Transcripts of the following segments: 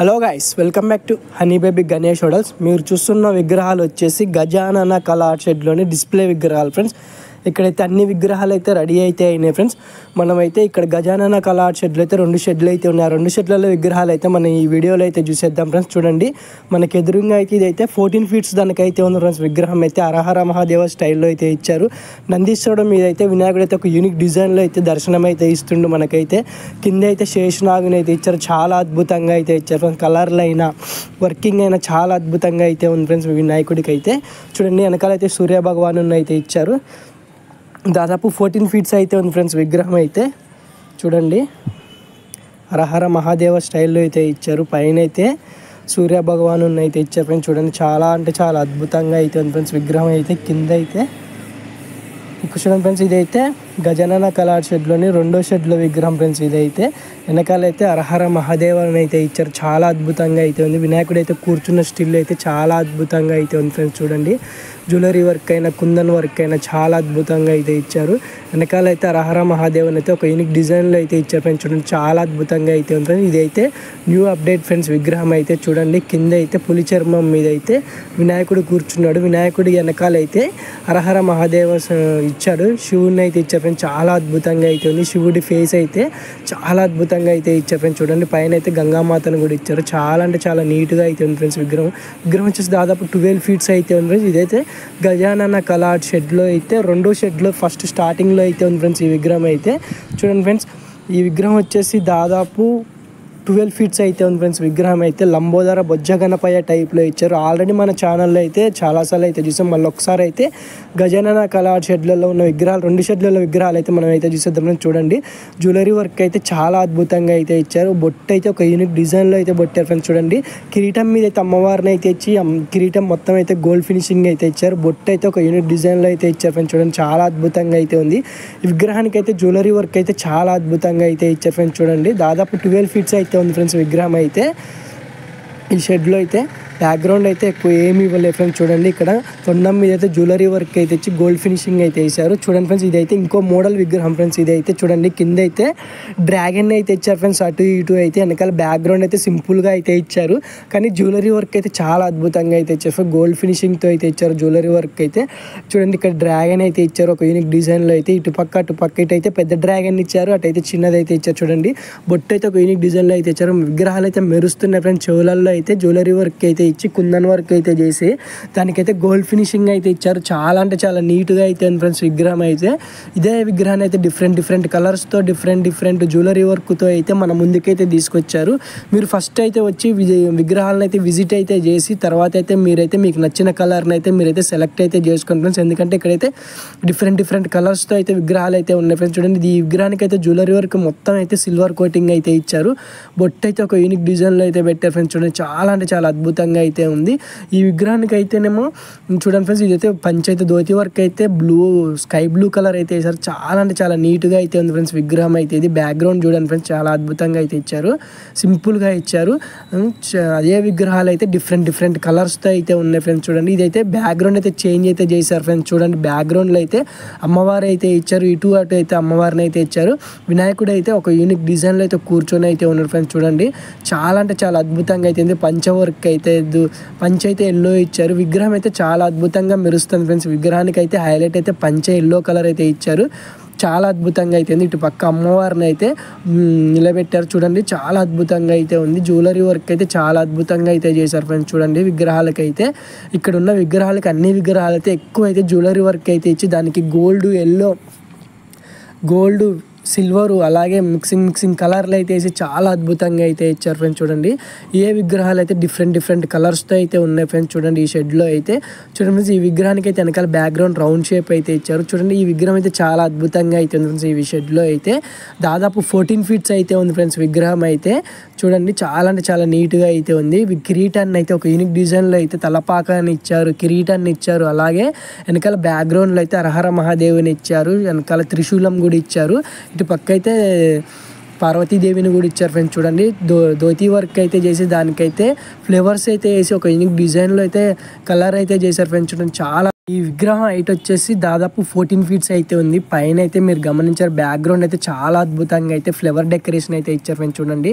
Hello guys, welcome back to honey baby Ganesh hotels. మీరు చూస్తున్న విగ్రహాలు వచ్చేసి గజానన కళా షెడ్లోని డిస్ప్లే విగ్రహాలు ఫ్రెండ్స్. ఇక్కడైతే అన్ని విగ్రహాలు అయితే రెడీ అయితే అయినాయి ఫ్రెండ్స్. మనమైతే ఇక్కడ గజానన కళా షెడ్లు అయితే 2 షెడ్లు అయితే ఉన్నాయి. ఆ 2 షెడ్లలో విగ్రహాలు అయితే మనం ఈ వీడియోలో అయితే చూసేద్దాం ఫ్రెండ్స్. చూడండి, మనకి ఎదురుగా అయితే ఇదైతే 14 ఫీట్స్ దానికైతే ఉంది ఫ్రెండ్స్. విగ్రహం అయితే హరహర మహాదేవ స్టైల్లో అయితే ఇచ్చారు. నందీశ్వరుడు మీద అయితే వినాయకుడు అయితే ఒక యూనిక్ డిజైన్లో అయితే దర్శనం అయితే ఇస్తుండు. మనకైతే కింద అయితే శేషనాగుని అయితే ఇచ్చారు. చాలా అద్భుతంగా అయితే ఇచ్చారు ఫ్రెండ్స్. కలర్లు అయినా వర్కింగ్ అయినా చాలా అద్భుతంగా అయితే ఉంది ఫ్రెండ్స్. వినాయకుడికి అయితే చూడండి, వెనకాలైతే సూర్య భగవాను అయితే ఇచ్చారు. దాదాపు 14 ఫీట్స్ అయితే ఉంది ఫ్రెండ్స్. విగ్రహం అయితే చూడండి, హరహర మహాదేవ స్టైల్లో అయితే ఇచ్చారు. పైన అయితే సూర్య భగవాను అయితే ఇచ్చారు ఫ్రెండ్స్. చూడండి, చాలా అంటే చాలా అద్భుతంగా అయితే ఉంది ఫ్రెండ్స్. విగ్రహం అయితే కింద అయితే చూడండి ఫ్రెండ్స్. ఇదైతే గజానన కళా షెడ్లోని 2వ షెడ్లో విగ్రహం ఫ్రెండ్స్. ఇదైతే వెనకాలైతే హరహర మహాదేవని అయితే ఇచ్చారు. చాలా అద్భుతంగా అయితే ఉంది. వినాయకుడు అయితే కూర్చున్న స్టిల్ అయితే చాలా అద్భుతంగా అయితే ఉంది ఫ్రెండ్స్. చూడండి, జ్యువెలరీ వర్క్ అయినా కుందన్ వర్క్ అయినా చాలా అద్భుతంగా అయితే ఇచ్చారు. వెనకాలైతే హరహర మహాదేవన్ అయితే ఒక యూనిక్ డిజైన్లో అయితే ఇచ్చారు ఫ్రెండ్స్. చూడండి, చాలా అద్భుతంగా అయితే ఉంది ఫ్రెండ్స్. ఇదైతే న్యూ అప్డేట్ ఫ్రెండ్స్. విగ్రహం అయితే చూడండి, కింద అయితే పులి చర్మం మీద అయితే వినాయకుడు కూర్చున్నాడు. వినాయకుడి వెనకాలైతే హరహర మహాదేవ ఇచ్చాడు. శివుడిని అయితే ఇచ్చారు ఫ్రెండ్స్. చాలా అద్భుతంగా అయితే ఉంది. శివుడి ఫేస్ అయితే చాలా అద్భుతంగా అయితే ఇచ్చారు ఫ్రెండ్స్. చూడండి, పైన అయితే గంగామాతను కూడా ఇచ్చారు. చాలా అంటే చాలా నీట్గా అయితే ఉంది ఫ్రెండ్స్. విగ్రహం వచ్చేసి దాదాపు 12 ఫీట్స్ అయితే ఉంది ఫ్రెండ్స్. ఇదైతే గజానన కళా షెడ్లో అయితే 2వ షెడ్లో ఫస్ట్ స్టార్టింగ్లో అయితే ఉంది ఫ్రెండ్స్. ఈ విగ్రహం అయితే చూడండి ఫ్రెండ్స్. ఈ విగ్రహం వచ్చేసి దాదాపు 12 ఫీట్స్ అయితే ఉంది ఫ్రెండ్స్. విగ్రహం అయితే లంబోదర బొజ్జ గణపయ్య టైప్లో ఇచ్చారు. ఆల్రెడీ మన ఛానల్లో అయితే చాలాసార్లు అయితే చూసాం. మళ్ళీ ఒకసారి అయితే గజానన కళా షెడ్లలో ఉన్న విగ్రహాలు 2 షెడ్లలో విగ్రహాలు అయితే మనం అయితే చూసేద్దాం ఫ్రెండ్స్. చూడండి, జ్యువెలరీ వర్క్ అయితే చాలా అద్భుతంగా అయితే ఇచ్చారు. బొట్టు అయితే ఒక యూనిక్ డిజైన్లో అయితే బొట్టారు ఫ్రెండ్స్. చూడండి, కిరీటం మీద అయితే అమ్మవారిని అయితే ఇచ్చి కిరీటం మొత్తం అయితే గోల్డ్ ఫినిషింగ్ అయితే ఇచ్చారు. బొట్టు అయితే ఒక యూనిక్ డిజైన్లో అయితే ఇచ్చారు ఫ్రెండ్స్. చూడండి, చాలా అద్భుతంగా అయితే ఉంది. ఈ విగ్రహానికి అయితే జ్యువెలరీ వర్క్ అయితే చాలా అద్భుతంగా అయితే ఇచ్చారు ఫ్రెండ్స్. చూడండి, దాదాపు 12 ఫీట్స్ అయితే ఉంది ఫ్రెండ్స్. విగ్రహం అయితే ఈ షెడ్లో అయితే బ్యాక్గ్రౌండ్ అయితే ఎక్కువ ఏమి ఇవ్వలేదు ఫ్రెండ్స్. చూడండి, ఇక్కడ తొండం మీద అయితే జ్యువెలరీ వర్క్ అయితే ఇచ్చి గోల్డ్ ఫినిషింగ్ అయితే వేసారు. చూడండి ఫ్రెండ్స్, ఇదైతే ఇంకో మోడల్ విగ్రహం ఫ్రెండ్స్. ఇదైతే చూడండి, కింద అయితే డ్రాగన్ అయితే ఇచ్చారు ఫ్రెండ్స్. అటు ఇటు అయితే వెనకాల బ్యాక్గ్రౌండ్ అయితే సింపుల్గా అయితే ఇచ్చారు. కానీ జ్యువెలరీ వర్క్ అయితే చాలా అద్భుతంగా అయితే ఇచ్చారు. గోల్డ్ ఫినిషింగ్తో అయితే ఇచ్చారు జ్యువెలరీ వర్క్ అయితే. చూడండి, ఇక్కడ డ్రాగన్ అయితే ఇచ్చారు ఒక యూనిక్ డిజైన్లో అయితే. ఇటు పక్క ఇటు అయితే పెద్ద డ్రాగన్ ఇచ్చారు, అటు అయితే చిన్నది అయితే ఇచ్చారు. చూడండి, బొట్టు అయితే ఒక యూనిక్ డిజైన్లో అయితే ఇచ్చారు. విగ్రహాలు అయితే మెరుస్తున్నాయి ఫ్రెండ్స్. చెవులలో అయితే జ్యువెలరీ వర్క్ అయితే ఇచ్చి కుందన్ వర్క్ అయితే చేసి దానికైతే గోల్డ్ ఫినిషింగ్ అయితే ఇచ్చారు. చాలా అంటే చాలా నీట్గా అయితే ఉంది ఫ్రెండ్స్. విగ్రహం అయితే ఇదే విగ్రహాన్ని అయితే డిఫరెంట్ కలర్స్తో డిఫరెంట్ జ్యువెలరీ వర్క్తో అయితే మన ముందుకైతే తీసుకొచ్చారు. మీరు ఫస్ట్ అయితే వచ్చి విగ్రహాలను అయితే విజిట్ అయితే చేసి తర్వాత అయితే మీరైతే మీకు నచ్చిన కలర్ని అయితే మీరైతే సెలెక్ట్ అయితే చేసుకోండి ఫ్రెండ్స్. ఎందుకంటే ఇక్కడైతే డిఫరెంట్ కలర్స్తో అయితే విగ్రహాలు అయితే ఉన్నాయి ఫ్రెండ్స్. చూడండి, ఈ విగ్రహానికి అయితే జ్యువెలరీ వర్క్ మొత్తం అయితే సిల్వర్ కోటింగ్ అయితే ఇచ్చారు. బొట్టు అయితే ఒక యూనిక్ డిజైన్లో అయితే పెట్టారు ఫ్రెండ్స్. చూడండి, చాలా అంటే చాలా అద్భుతంగా అయితే ఉంది. ఈ విగ్రహానికి అయితేనేమో చూడండి ఫ్రెండ్స్, ఇదైతే పంచైతే ధోతి వర్క్ అయితే స్కై బ్లూ కలర్ అయితే వేసారు. చాలా అంటే చాలా నీట్గా అయితే ఉంది ఫ్రెండ్స్. విగ్రహం అయితే ఇది బ్యాక్గ్రౌండ్ చూడండి ఫ్రెండ్స్, చాలా అద్భుతంగా అయితే ఇచ్చారు. సింపుల్గా ఇచ్చారు. అదే విగ్రహాలు అయితే డిఫరెంట్ కలర్స్తో అయితే ఉన్నాయి ఫ్రెండ్స్. చూడండి, ఇదైతే బ్యాక్గ్రౌండ్ అయితే చేంజ్ అయితే చేశారు ఫ్రెండ్స్. చూడండి, బ్యాక్గ్రౌండ్లో అయితే అమ్మవారు అయితే ఇచ్చారు. ఇటు అటు అయితే అమ్మవారిని అయితే ఇచ్చారు. వినాయకుడు అయితే ఒక యూనిక్ డిజైన్లో అయితే కూర్చొని అయితే ఉన్నారు ఫ్రెండ్స్. చూడండి, చాలా అంటే చాలా అద్భుతంగా అయితే ఉంది. పంచ వర్క్ అయితే పంచ అయితే ఎల్లో ఇచ్చారు. విగ్రహం అయితే చాలా అద్భుతంగా మెరుస్తుంది ఫ్రెండ్స్. విగ్రహానికి అయితే హైలైట్ అయితే పంచ ఎల్లో కలర్ అయితే ఇచ్చారు. చాలా అద్భుతంగా అయితే ఉంది. ఇటు పక్క అమ్మవారిని అయితే నిలబెట్టారు. చూడండి, చాలా అద్భుతంగా అయితే ఉంది. జ్యువెలరీ వర్క్ అయితే చాలా అద్భుతంగా అయితే చేశారు ఫ్రెండ్స్. చూడండి, విగ్రహాలకి అయితే ఇక్కడ ఉన్న విగ్రహాలకి అన్ని విగ్రహాలు అయితే ఎక్కువ అయితే జ్యువెలరీ వర్క్ అయితే ఇచ్చి దానికి గోల్డ్ సిల్వరు అలాగే మిక్సింగ్ కలర్లు అయితే వేసి చాలా అద్భుతంగా అయితే ఇచ్చారు ఫ్రెండ్స్. చూడండి, ఏ విగ్రహాలు అయితే డిఫరెంట్ కలర్స్తో అయితే ఉన్నాయి ఫ్రెండ్స్. చూడండి, ఈ షెడ్లో అయితే చూడండి ఫ్రెండ్స్, ఈ విగ్రహానికి అయితే వెనకాల బ్యాక్గ్రౌండ్ రౌండ్ షేప్ అయితే ఇచ్చారు. చూడండి, ఈ విగ్రహం అయితే చాలా అద్భుతంగా అయితే ఉంది ఫ్రెండ్స్. ఈ షెడ్లో అయితే దాదాపు 14 ఫీట్స్ అయితే ఉంది ఫ్రెండ్స్. విగ్రహం అయితే చూడండి, చాలా అంటే చాలా నీట్గా అయితే ఉంది. కిరీటాన్ని అయితే ఒక యూనిక్ డిజైన్లో అయితే తలపాకాన్ని ఇచ్చారు, కిరీటాన్ని ఇచ్చారు. అలాగే వెనకాల బ్యాక్గ్రౌండ్లో అయితే హరహర మహాదేవుని ఇచ్చారు. వెనకాల త్రిశూలం కూడా ఇచ్చారు. ఇటు పక్క అయితే పార్వతీదేవిని కూడా ఇచ్చారు ఫ్రెండ్స్. చూడండి, ధోతి వర్క్ అయితే చేసి దానికైతే ఫ్లేవర్స్ అయితే వేసి ఒక యూనిక్ డిజైన్లో అయితే కలర్ అయితే చేశారు ఫ్రెండ్స్. చూడండి, చాలా ఈ విగ్రహం హైట్ వచ్చేసి దాదాపు 14 ఫీట్స్ అయితే ఉంది. పైన అయితే మీరు గమనించారు, బ్యాక్గ్రౌండ్ అయితే చాలా అద్భుతంగా అయితే ఫ్లవర్ డెకరేషన్ అయితే ఇచ్చారు ఫ్రెండ్స్. చూడండి,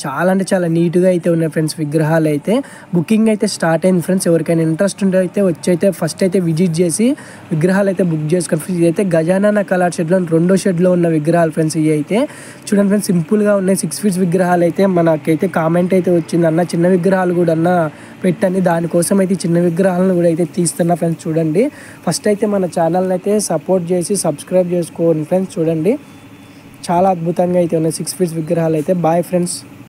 చాలా అంటే చాలా నీట్గా అయితే ఉన్నాయి ఫ్రెండ్స్ విగ్రహాలు అయితే. బుకింగ్ అయితే స్టార్ట్ అయింది ఫ్రెండ్స్. ఎవరికైనా ఇంట్రెస్ట్ ఉంటే అయితే వచ్చి అయితే ఫస్ట్ అయితే విజిట్ చేసి విగ్రహాలు అయితే బుక్ చేసుకోండి. ఇది అయితే గజానన కళా షెడ్లో రెండో షెడ్లో ఉన్న విగ్రహాలు ఫ్రెండ్స్. ఇవి అయితే చూడండి ఫ్రెండ్స్, సింపుల్గా ఉన్నాయి. 6 ఫీట్స్ విగ్రహాలు అయితే మనకైతే కామెంట్ అయితే వచ్చింది, అన్న చిన్న విగ్రహాలు కూడా అన్న పెట్టండి, దానికోసం అయితే చిన్న విగ్రహాలను కూడా అయితే తీస్తున్నా ఫ్రెండ్స్. చూడండి, ఫస్ట్ అయితే మన ఛానల్ని అయితే సపోర్ట్ చేసి సబ్స్క్రైబ్ చేసుకోండి ఫ్రెండ్స్. చూడండి, చాలా అద్భుతంగా అయితే ఉన్నాయి 6 ఫీట్స్ విగ్రహాలు అయితే. Boy friends.